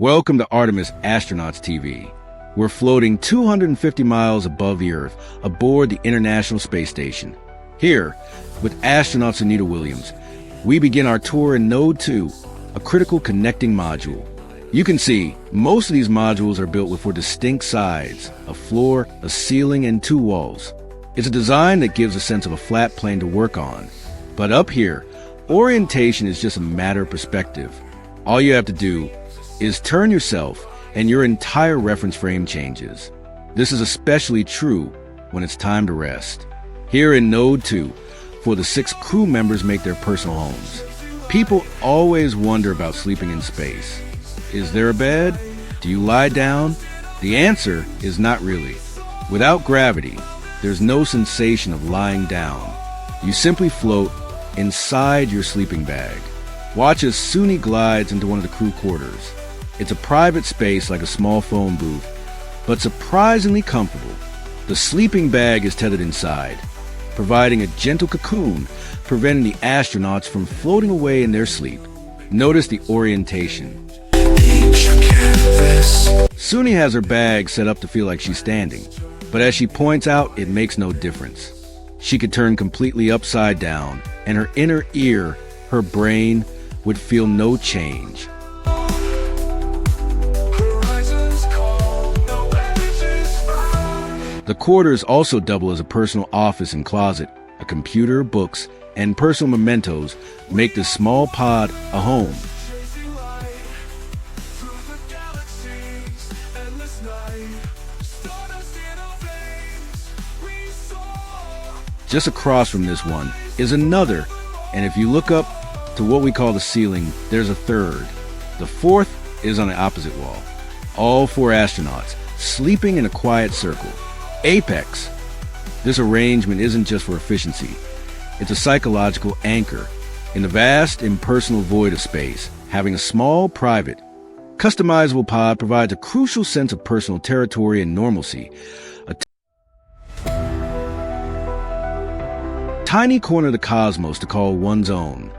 Welcome to Artemis Astronauts TV. We're floating 250 miles above the Earth aboard the International Space Station. Here, with astronauts Anita Williams, we begin our tour in Node 2, a critical connecting module. You can see, most of these modules are built with four distinct sides, a floor, a ceiling, and two walls. It's a design that gives a sense of a flat plane to work on. But up here, orientation is just a matter of perspective. All you have to do is turn yourself and your entire reference frame changes. This is especially true when it's time to rest. Here in Node 2, for the 6 crew members make their personal homes. People always wonder about sleeping in space. Is there a bed? Do you lie down? The answer is not really. Without gravity, there's no sensation of lying down. You simply float inside your sleeping bag. Watch as Suni glides into one of the crew quarters. It's a private space like a small phone booth, but surprisingly comfortable. The sleeping bag is tethered inside, providing a gentle cocoon, preventing the astronauts from floating away in their sleep. Notice the orientation. Suni has her bag set up to feel like she's standing, but as she points out, it makes no difference. She could turn completely upside down, and her inner ear, her brain, would feel no change. The quarters also double as a personal office and closet. A computer, books, and personal mementos make this small pod a home. Just across from this one is another, and if you look up to what we call the ceiling, there's a third. The fourth is on the opposite wall. All 4 astronauts sleeping in a quiet circle. Apex. This arrangement isn't just for efficiency. It's a psychological anchor. In the vast, impersonal void of space, having a small, private, customizable pod provides a crucial sense of personal territory and normalcy. A tiny corner of the cosmos to call one's own.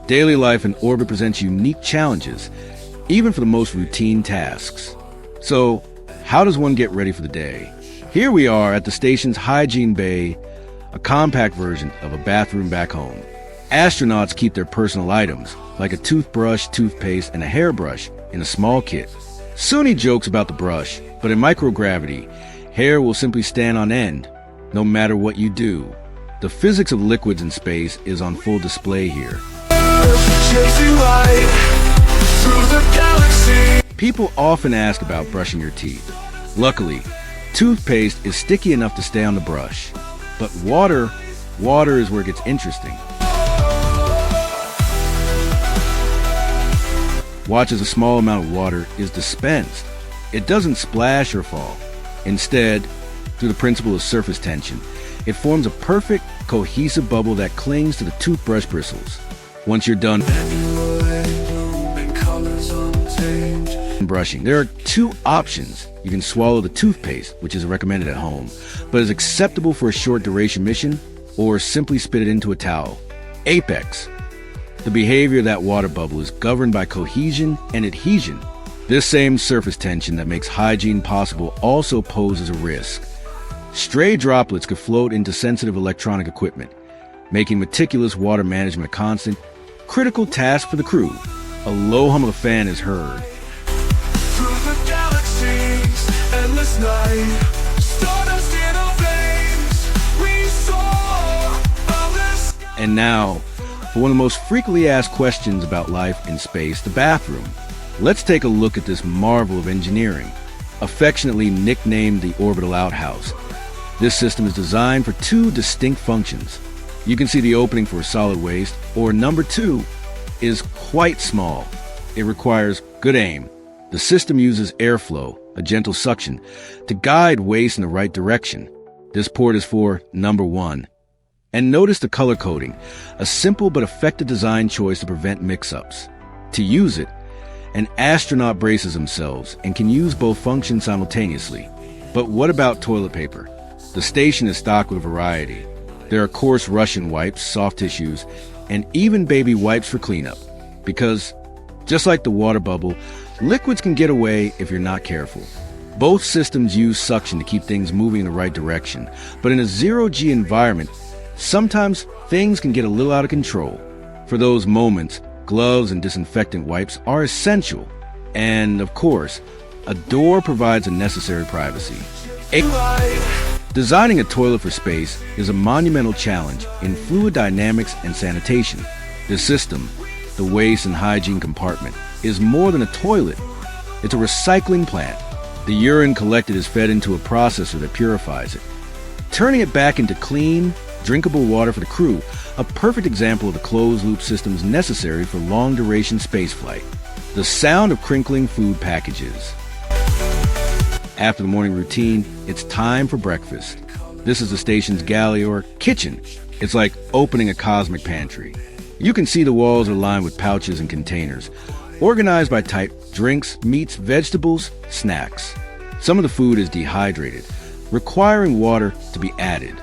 Daily life in orbit presents unique challenges, even for the most routine tasks. So, how does one get ready for the day? Here we are at the station's hygiene bay, a compact version of a bathroom back home. Astronauts keep their personal items, like a toothbrush, toothpaste, and a hairbrush, in a small kit. Suni jokes about the brush, but in microgravity, hair will simply stand on end, no matter what you do. The physics of liquids in space is on full display here. People often ask about brushing your teeth. Luckily, toothpaste is sticky enough to stay on the brush. But water is where it gets interesting. Watch as a small amount of water is dispensed. It doesn't splash or fall. Instead, through the principle of surface tension, it forms a perfect, cohesive bubble that clings to the toothbrush bristles. Once you're done brushing, there are 2 options. You can swallow the toothpaste, which is recommended at home, but is acceptable for a short duration mission, or simply spit it into a towel. Apex. The behavior of that water bubble is governed by cohesion and adhesion. This same surface tension that makes hygiene possible also poses a risk. Stray droplets could float into sensitive electronic equipment, making meticulous water management a constant, critical task for the crew. A low hum of a fan is heard. And now, for one of the most frequently asked questions about life in space, the bathroom. Let's take a look at this marvel of engineering, affectionately nicknamed the orbital outhouse. This system is designed for 2 distinct functions. You can see the opening for solid waste, or number 2 is quite small. It requires good aim. The system uses airflow, a gentle suction, to guide waste in the right direction. This port is for number 1. And notice the color coding, a simple but effective design choice to prevent mix-ups. To use it, an astronaut braces themselves and can use both functions simultaneously. But what about toilet paper? The station is stocked with a variety. There are coarse Russian wipes, soft tissues, and even baby wipes for cleanup. Because, just like the water bubble, liquids can get away if you're not careful. Both systems use suction to keep things moving in the right direction, but in a zero-G environment, sometimes things can get a little out of control. For those moments, gloves and disinfectant wipes are essential. And, of course, a door provides a necessary privacy. Designing a toilet for space is a monumental challenge in fluid dynamics and sanitation. This system, the waste and hygiene compartment, is more than a toilet. It's a recycling plant. The urine collected is fed into a processor that purifies it, turning it back into clean, drinkable water for the crew, a perfect example of the closed-loop systems necessary for long-duration spaceflight. The sound of crinkling food packages. After the morning routine, it's time for breakfast. This is the station's galley or kitchen. It's like opening a cosmic pantry. You can see the walls are lined with pouches and containers, organized by type: drinks, meats, vegetables, snacks. Some of the food is dehydrated, requiring water to be added.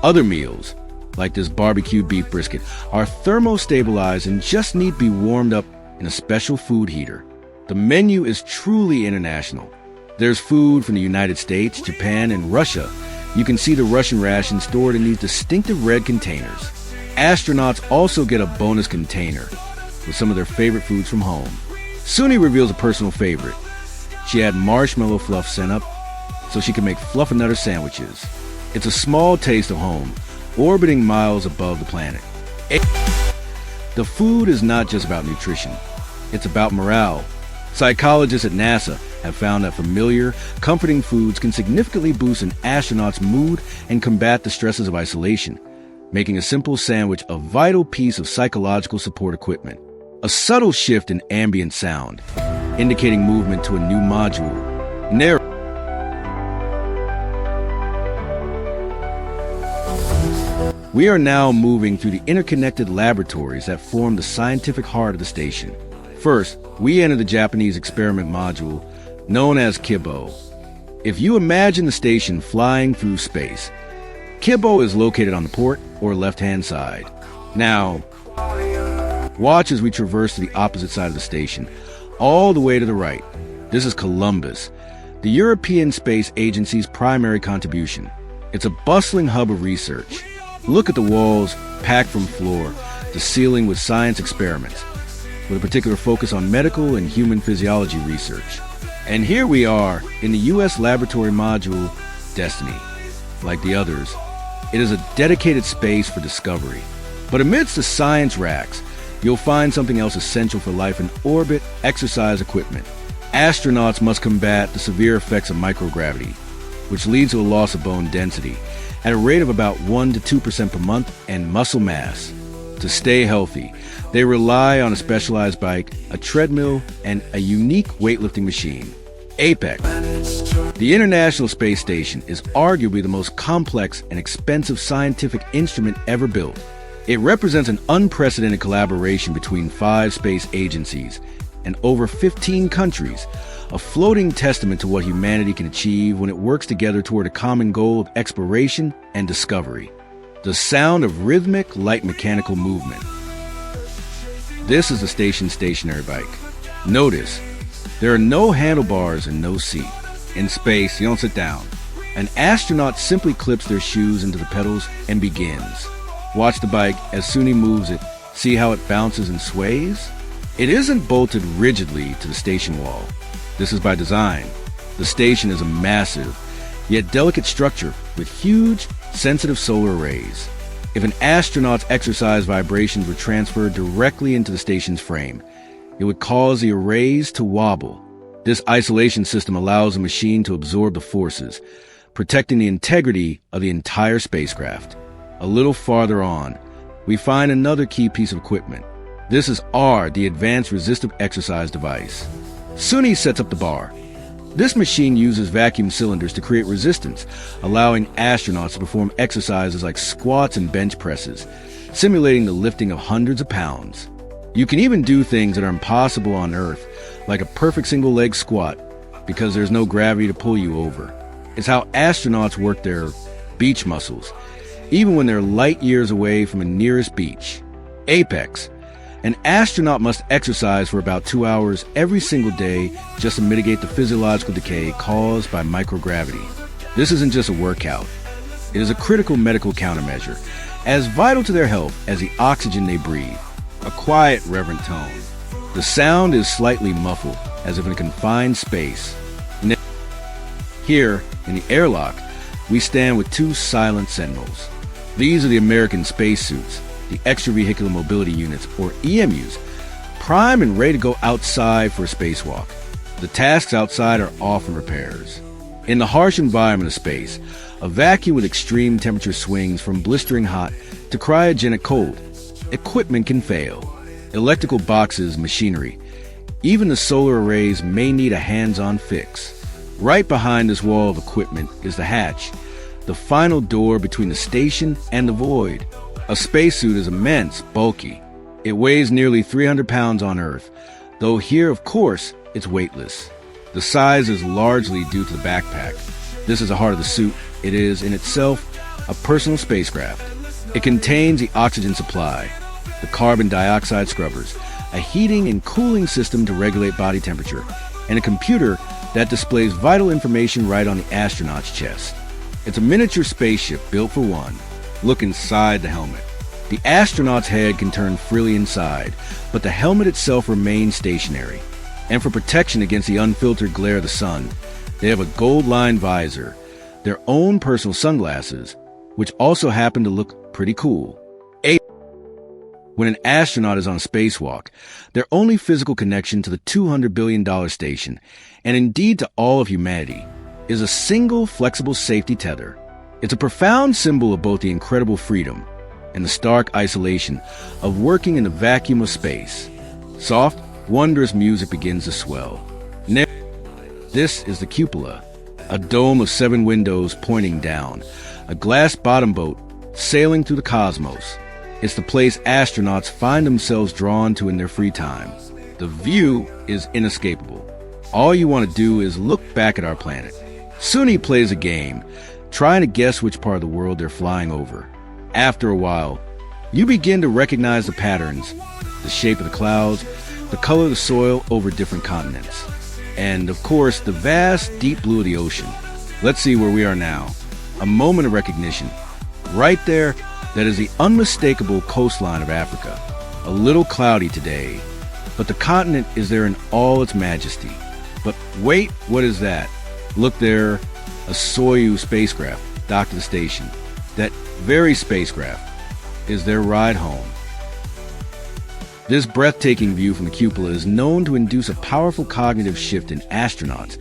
Other meals, like this barbecued beef brisket, are thermostabilized and just need to be warmed up in a special food heater. The menu is truly international. There's food from the United States, Japan, and Russia. You can see the Russian rations stored in these distinctive red containers. Astronauts also get a bonus container with some of their favorite foods from home. Suni reveals a personal favorite. She had marshmallow fluff sent up so she could make fluffernutter sandwiches. It's a small taste of home, orbiting miles above the planet. The food is not just about nutrition. It's about morale. Psychologists at NASA have found that familiar, comforting foods can significantly boost an astronaut's mood and combat the stresses of isolation, making a simple sandwich a vital piece of psychological support equipment. A subtle shift in ambient sound, indicating movement to a new module. We are now moving through the interconnected laboratories that form the scientific heart of the station. First, we enter the Japanese experiment module, known as Cupola. If you imagine the station flying through space, Cupola is located on the port or left-hand side. Now, watch as we traverse to the opposite side of the station, all the way to the right. This is Columbus, the European Space Agency's primary contribution. It's a bustling hub of research. Look at the walls packed from floor to ceiling with science experiments, with a particular focus on medical and human physiology research. And here we are in the U.S. laboratory module, Destiny. Like the others, it is a dedicated space for discovery. But amidst the science racks, you'll find something else essential for life in orbit: exercise equipment. Astronauts must combat the severe effects of microgravity, which leads to a loss of bone density at a rate of about 1 to 2% per month, and muscle mass. To stay healthy, they rely on a specialized bike, a treadmill, and a unique weightlifting machine, Apex. The International Space Station is arguably the most complex and expensive scientific instrument ever built. It represents an unprecedented collaboration between 5 space agencies and over 15 countries, a floating testament to what humanity can achieve when it works together toward a common goal of exploration and discovery. The sound of rhythmic, light mechanical movement. This is the station's stationary bike. Notice, there are no handlebars and no seat. In space, you don't sit down. An astronaut simply clips their shoes into the pedals and begins. Watch the bike as Suni moves it. See how it bounces and sways? It isn't bolted rigidly to the station wall. This is by design. The station is a massive, yet delicate structure with huge, sensitive solar arrays. If an astronaut's exercise vibrations were transferred directly into the station's frame, it would cause the arrays to wobble. This isolation system allows the machine to absorb the forces, protecting the integrity of the entire spacecraft. A little farther on, we find another key piece of equipment. This is the Advanced Resistive Exercise Device. Suni sets up the bar. This machine uses vacuum cylinders to create resistance, allowing astronauts to perform exercises like squats and bench presses, simulating the lifting of hundreds of pounds. You can even do things that are impossible on Earth, like a perfect single-leg squat, because there's no gravity to pull you over. It's how astronauts work their beach muscles, even when they're light years away from the nearest beach. Apex. An astronaut must exercise for about 2 hours every single day just to mitigate the physiological decay caused by microgravity. This isn't just a workout. It is a critical medical countermeasure, as vital to their health as the oxygen they breathe. A quiet, reverent tone. The sound is slightly muffled, as if in a confined space. Here, in the airlock, we stand with 2 silent sentinels. These are the American spacesuits, the extravehicular mobility units, or EMUs, primed and ready to go outside for a spacewalk. The tasks outside are often repairs. In the harsh environment of space, a vacuum with extreme temperature swings from blistering hot to cryogenic cold, equipment can fail. Electrical boxes, machinery, even the solar arrays may need a hands-on fix. Right behind this wall of equipment is the hatch, the final door between the station and the void. A spacesuit is immense, bulky. It weighs nearly 300 pounds on Earth, though here, of course, it's weightless. The size is largely due to the backpack. This is the heart of the suit. It is, in itself, a personal spacecraft. It contains the oxygen supply, the carbon dioxide scrubbers, a heating and cooling system to regulate body temperature, and a computer that displays vital information right on the astronaut's chest. It's a miniature spaceship built for one. Look inside the helmet. The astronaut's head can turn freely inside, but the helmet itself remains stationary. And for protection against the unfiltered glare of the sun, they have a gold-lined visor, their own personal sunglasses, which also happen to look pretty cool. When an astronaut is on a spacewalk, their only physical connection to the $200 billion station, and indeed to all of humanity, is a single flexible safety tether. It's a profound symbol of both the incredible freedom and the stark isolation of working in the vacuum of space. Soft, wondrous music begins to swell. This is the Cupola, a dome of 7 windows pointing down, a glass-bottom boat sailing through the cosmos. It's the place astronauts find themselves drawn to in their free time. The view is inescapable. All you want to do is look back at our planet. Suni plays a game, trying to guess which part of the world they're flying over. After a while, you begin to recognize the patterns, the shape of the clouds, the color of the soil over different continents, and, of course, the vast, deep blue of the ocean. Let's see where we are now. A moment of recognition. Right there, that is the unmistakable coastline of Africa. A little cloudy today, but the continent is there in all its majesty. But wait, what is that? Look there, a Soyuz spacecraft docked at the station. That very spacecraft is their ride home. This breathtaking view from the Cupola is known to induce a powerful cognitive shift in astronauts,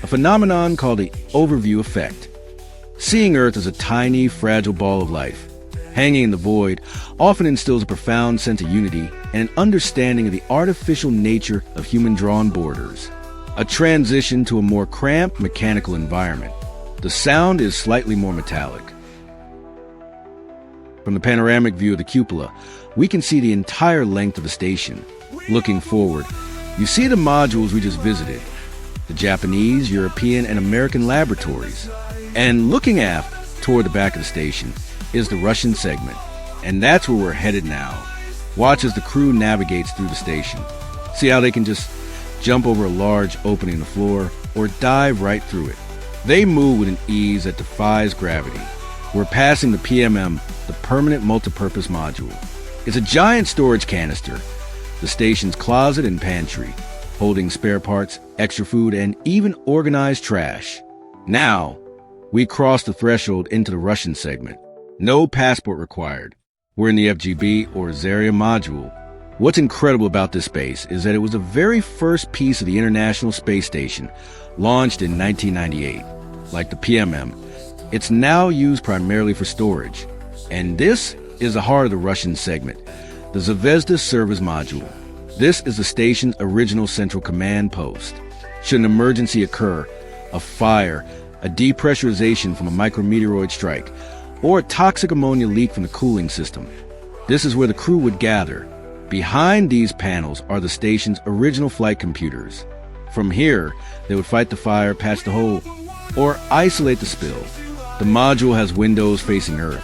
a phenomenon called the overview effect. Seeing Earth as a tiny, fragile ball of life, hanging in the void, often instills a profound sense of unity and an understanding of the artificial nature of human-drawn borders. A transition to a more cramped mechanical environment. The sound is slightly more metallic. From the panoramic view of the Cupola, we can see the entire length of the station. Looking forward, you see the modules we just visited, the Japanese, European, and American laboratories. And looking aft, toward the back of the station, is the Russian segment. And that's where we're headed now. Watch as the crew navigates through the station. See how they can just jump over a large opening in the floor or dive right through it. They move with an ease that defies gravity. We're passing the PMM, the Permanent Multipurpose Module. It's a giant storage canister, the station's closet and pantry, holding spare parts, extra food, and even organized trash. Now, we cross the threshold into the Russian segment. No passport required. We're in the FGB, or Zarya module. What's incredible about this space is that it was the very first piece of the International Space Station, launched in 1998. Like the PMM, it's now used primarily for storage. And this is the heart of the Russian segment, the Zvezda Service Module. This is the station's original central command post. Should an emergency occur, a fire, a depressurization from a micrometeoroid strike, or a toxic ammonia leak from the cooling system, this is where the crew would gather. Behind these panels are the station's original flight computers. From here, they would fight the fire, patch the hole, or isolate the spill. The module has windows facing Earth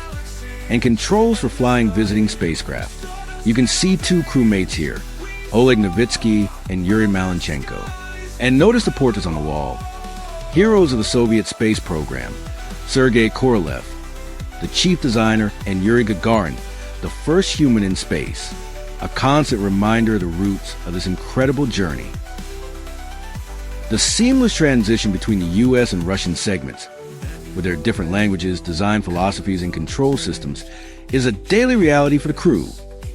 and controls for flying visiting spacecraft. You can see two crewmates here, Oleg Novitsky and Yuri Malenchenko. And notice the portraits on the wall. Heroes of the Soviet space program, Sergei Korolev, the chief designer, and Yuri Gagarin, the first human in space. A constant reminder of the roots of this incredible journey. The seamless transition between the US and Russian segments, with their different languages, design philosophies, and control systems, is a daily reality for the crew.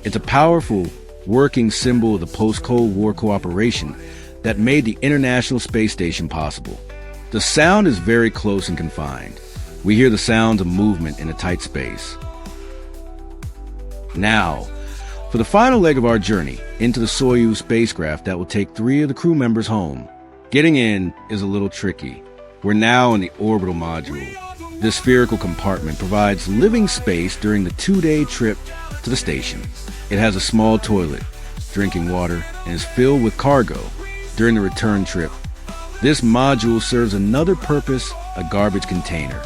It's a powerful, working symbol of the post-Cold War cooperation that made the International Space Station possible. The sound is very close and confined. We hear the sounds of movement in a tight space. Now, for the final leg of our journey into the Soyuz spacecraft that will take 3 of the crew members home. Getting in is a little tricky. We're now in the orbital module. This spherical compartment provides living space during the 2-day trip to the station. It has a small toilet, drinking water, and is filled with cargo during the return trip. This module serves another purpose, a garbage container.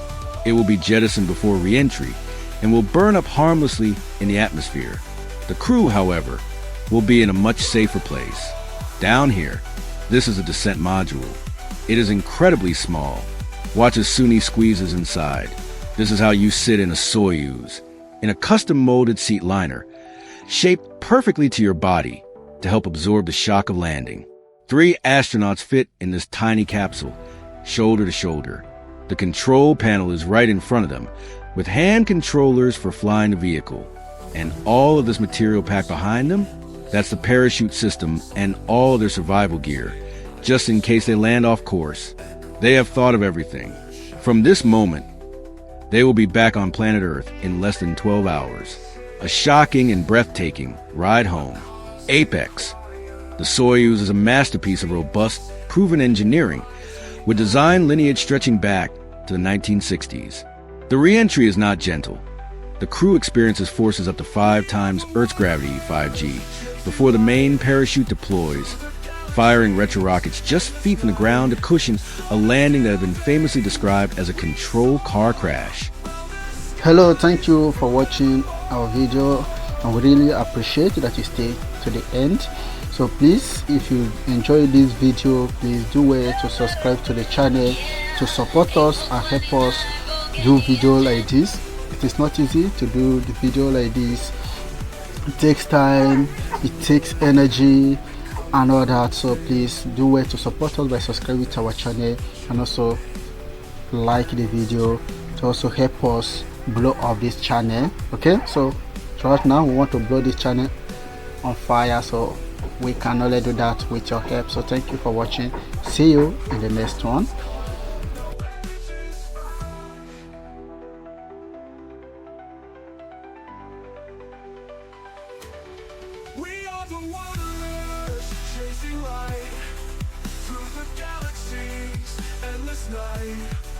It will be jettisoned before re-entry and will burn up harmlessly in the atmosphere. The crew, however, will be in a much safer place. Down here, this is a descent module. It is incredibly small. Watch as Suni squeezes inside. This is how you sit in a Soyuz, in a custom-molded seat liner, shaped perfectly to your body to help absorb the shock of landing. 3 astronauts fit in this tiny capsule, shoulder to shoulder. The control panel is right in front of them, with hand controllers for flying the vehicle. And all of this material packed behind them, that's the parachute system and all their survival gear, just in case they land off course. They have thought of everything. From this moment, they will be back on planet Earth in less than 12 hours. A shocking and breathtaking ride home. Apex. The Soyuz is a masterpiece of robust, proven engineering, with design lineage stretching back to the 1960s. The re-entry is not gentle. The crew experiences forces up to 5 times Earth's gravity, 5G, before the main parachute deploys, firing retro rockets just feet from the ground to cushion a landing that has been famously described as a controlled car crash. Hello, thank you for watching our video, and we really appreciate that you stay to the end. So please, if you enjoy this video, please do well to subscribe to the channel to support us and help us do video like this. It is not easy to do the video like this. It takes time, it takes energy and all that. So please do well to support us by subscribing to our channel, and also like the video to also help us blow up this channel. Okay, so right now we want to blow this channel on fire, so we can only do that with your help. So thank you for watching. See you in the next one. We are the wanderers, chasing light through the galaxies, endless night.